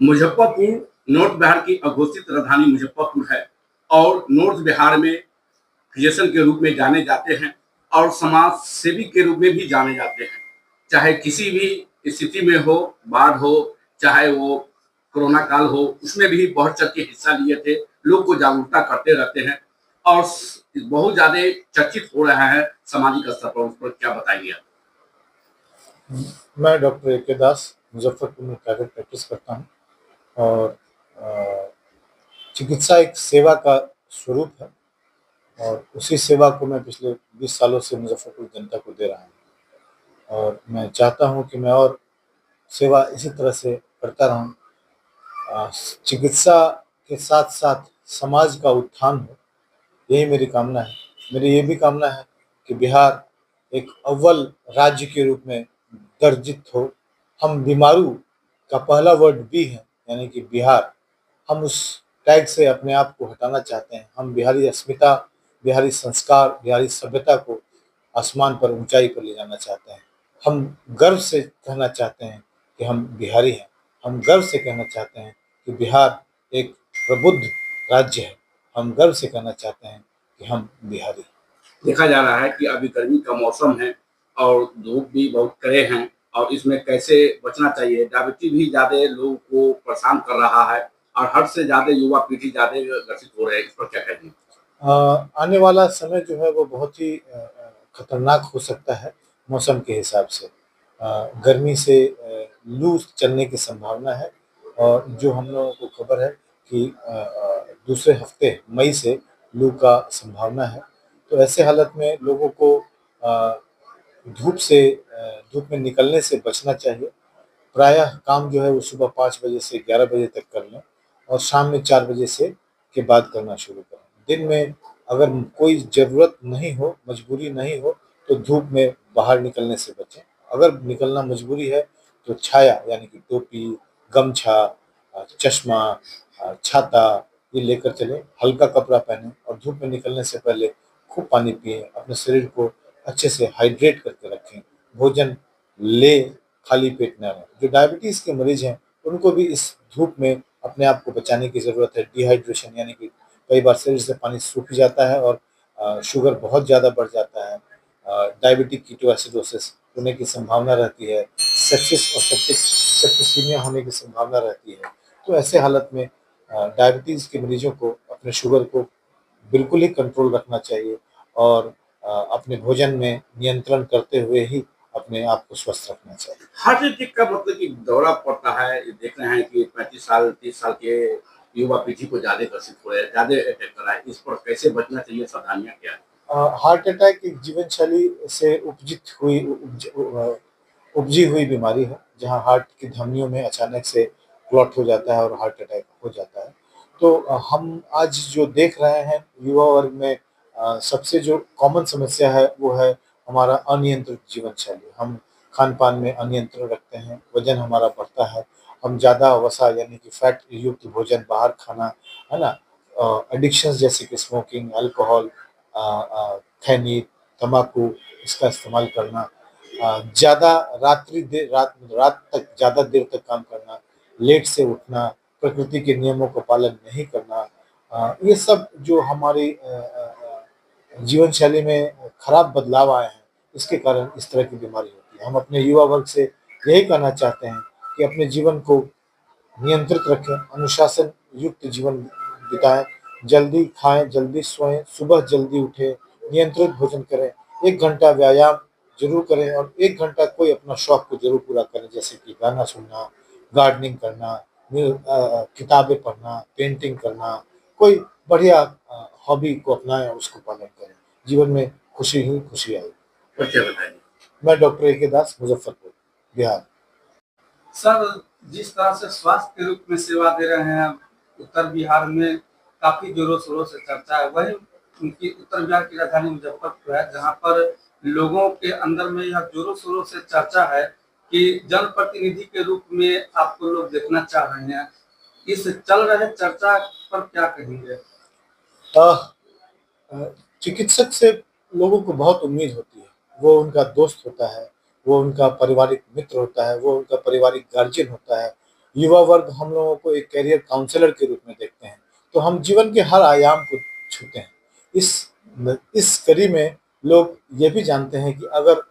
Muzaffarpur north Bihar की अघोषित राजधानी मुजफ्फरपुर है और नॉर्थ बिहार में क्रिएशन के रूप में जाने जाते हैं और समाज सेवी के रूप में भी जाने जाते हैं। चाहे किसी भी स्थिति में हो, बाढ़ हो, चाहे वो कोरोना काल हो, उसमें भी बढ़ चढ़ के हिस्सा लिए थे। लोग को जागरूकता करते रहते हैं और बहुत ज्यादा चर्चित हो रहा है सामाजिक स्तर पर। उस पर क्या बताएंगे आप? मैं डॉक्टर ए के दास मुजफ्फरपुर में प्राइवेट प्रैक्टिस करता हूँ और अ, चिकित्सा एक सेवा का स्वरूप है और उसी सेवा को मैं पिछले 20 सालों से मुजफ्फरपुर जनता को दे रहा हूँ और मैं चाहता हूँ कि मैं और सेवा इसी तरह से करता रहूँ। चिकित्सा के साथ साथ समाज का उत्थान हो, यही मेरी कामना है। मेरी ये भी कामना है कि बिहार एक अव्वल राज्य के रूप में दर्जित हो। हम बीमारू का पहला वर्ड बी है, यानी कि बिहार। हम उस टैग से अपने आप को हटाना चाहते हैं। हम बिहारी अस्मिता, बिहारी संस्कार, बिहारी सभ्यता को आसमान पर, ऊंचाई पर ले जाना चाहते हैं। हम गर्व से कहना चाहते हैं कि हम बिहारी हैं। हम गर्व से कहना चाहते हैं कि बिहार एक प्रबुद्ध राज्य है। हम गर्व से कहना चाहते हैं कि हम बिहारी हैं। देखा जा रहा है कि अभी गर्मी का मौसम है और धूप भी बहुत कड़े हैं और इसमें कैसे बचना चाहिए। डायबिटीज भी ज्यादा लोगों को परेशान कर रहा है और हद से ज्यादा युवा पीढ़ी ज्यादा ग्रसित हो रहे हैं। इस पर क्या कहेंगे? आने वाला समय जो है वो बहुत ही खतरनाक हो सकता है मौसम के हिसाब से। गर्मी से लू चलने की संभावना है और जो हम लोगों को खबर है कि दूसरे हफ्ते मई से लू का संभावना है। तो ऐसे हालत में लोगों को अ, धूप में निकलने से बचना चाहिए। प्रायः काम जो है वो सुबह 5 बजे से 11 बजे तक कर लें और शाम में 4 बजे से के बाद करना शुरू करें। दिन में अगर कोई ज़रूरत नहीं हो, मजबूरी नहीं हो, तो धूप में बाहर निकलने से बचें। अगर निकलना मजबूरी है तो छाया, यानी कि टोपी, गमछा, चश्मा, छाता ये लेकर चलें। हल्का कपड़ा पहनें और धूप में निकलने से पहले खूब पानी पिएँ। अपने शरीर को अच्छे से हाइड्रेट करके रखें। भोजन लें, खाली पेट ना रहें। जो डायबिटीज़ के मरीज़ हैं, उनको भी इस धूप में अपने आप को बचाने की ज़रूरत है। डिहाइड्रेशन, यानी कि कई बार शरीर से पानी सूख जाता है और शुगर बहुत ज़्यादा बढ़ जाता है। डायबिटिक कीटोएसिडोसिस होने की संभावना रहती है। सेप्सिस और सेप्टिसीमिया होने की संभावना रहती है। तो ऐसे हालत में डायबिटीज़ के मरीजों को अपने शुगर को बिल्कुल ही कंट्रोल रखना चाहिए और अपने भोजन में नियंत्रण करते हुए ही अपने आप को स्वस्थ रखना चाहिए। हार्ट अटैक का मतलब कि दौरा पड़ता है। देख रहे हैं कि 35 साल 30 साल के युवा पीढ़ी को ज्यादा ग्रसित हो रहे हैं, ज्यादा अटैक कर रहा है। इस पर कैसे बचना चाहिए, सावधानियां क्या है? हार्ट अटैक एक जीवन शैली से उपजी हुई बीमारी है, जहाँ हार्ट की धमनियों में अचानक से क्लॉट हो जाता है और हार्ट अटैक हो जाता है। तो हम आज जो देख रहे हैं युवा वर्ग में, सबसे जो कॉमन समस्या है वो है हमारा अनियंत्रित जीवन शैली। हम खान-पान में अनियंत्रण रखते हैं, वज़न हमारा बढ़ता है, हम ज़्यादा वसा यानी कि फैट युक्त भोजन बाहर खाना, है ना? एडिक्शंस जैसे कि स्मोकिंग, अल्कोहल, खैनी, तम्बाकू इसका इस्तेमाल करना, ज़्यादा रात रात तक ज़्यादा देर तक काम करना, लेट से उठना, प्रकृति के नियमों का पालन नहीं करना, ये सब जो हमारी जीवन शैली में खराब बदलाव आए हैं, इसके कारण इस तरह की बीमारी होती है। हम अपने युवा वर्ग से यही कहना चाहते हैं कि अपने जीवन को नियंत्रित रखें, अनुशासन युक्त जीवन बिताएँ, जल्दी खाएँ, जल्दी सोएँ, सुबह जल्दी उठें, नियंत्रित भोजन करें, 1 घंटा व्यायाम ज़रूर करें और 1 घंटा कोई अपना शौक को ज़रूर पूरा करें, जैसे कि गाना सुनना, गार्डनिंग करना, किताबें पढ़ना, पेंटिंग करना, कोई बढ़िया हॉबी को अपनाएँ और उसको पालन करें। जीवन में खुशी ही खुशी आएगी। और क्या बताएंगे? मैं डॉक्टर ए के दास, मुज़फ्फरपुर, बिहार। सर, जिस तरह से स्वास्थ्य के रूप में सेवा दे रहे हैं, उत्तर बिहार में काफ़ी ज़ोरों-शोरों से चर्चा है। वहीं उनकी उत्तर बिहार की राजधानी मुज़फ्फरपुर है, जहाँ पर लोगों के अंदर में यह ज़ोरों-शोरों से चर्चा है कि जनप्रतिनिधि के रूप में आपको लोग देखना चाह रहे हैं। इस चल रहे चर्चा पर क्या कहेंगे? अ, चिकित्सक से लोगों को बहुत उम्मीद होती है। वो उनका दोस्त होता है, वो उनका पारिवारिक मित्र होता है, वो उनका पारिवारिक गार्जियन होता है। युवा वर्ग हम लोगों को एक करियर काउंसलर के रूप में देखते हैं। तो हम जीवन के हर आयाम को छूते हैं। इस कड़ी में लोग ये भी जानते हैं कि अगर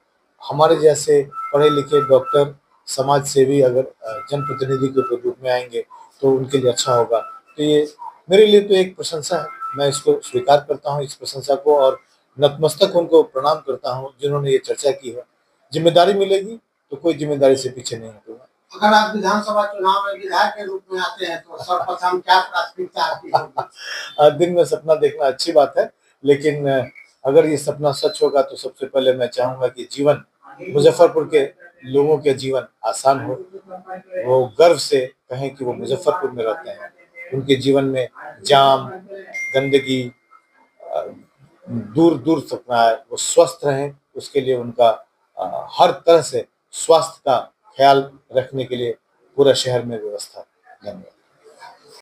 हमारे जैसे पढ़े लिखे डॉक्टर, समाज सेवी अगर जनप्रतिनिधि के रूप में आएंगे तो उनके लिए अच्छा होगा। तो ये मेरे लिए तो एक प्रशंसा है, मैं इसको स्वीकार करता हूँ, इस प्रशंसा को, और नतमस्तक उनको प्रणाम करता हूँ जिन्होंने ये चर्चा की है। जिम्मेदारी मिलेगी तो कोई जिम्मेदारी से पीछे नहीं हटूंगा। अगर आप विधानसभा चुनाव में विधायक के रूप में आते हैं तो सर्वप्रथम क्या प्राथमिकता आपकी होगी? दिन में सपना देखना अच्छी बात है, लेकिन अगर ये सपना सच होगा तो सबसे पहले मैं चाहूंगा कि जीवन, मुजफ्फरपुर के लोगों के जीवन आसान हो, वो गर्व से कहें कि वो मुजफ्फरपुर में रहते हैं, उनके जीवन में जाम, गंदगी दूर दूर तक ना आए, वो स्वस्थ रहें, उसके लिए उनका हर तरह से स्वास्थ्य का ख्याल रखने के लिए पूरा शहर में व्यवस्था। धन्यवाद।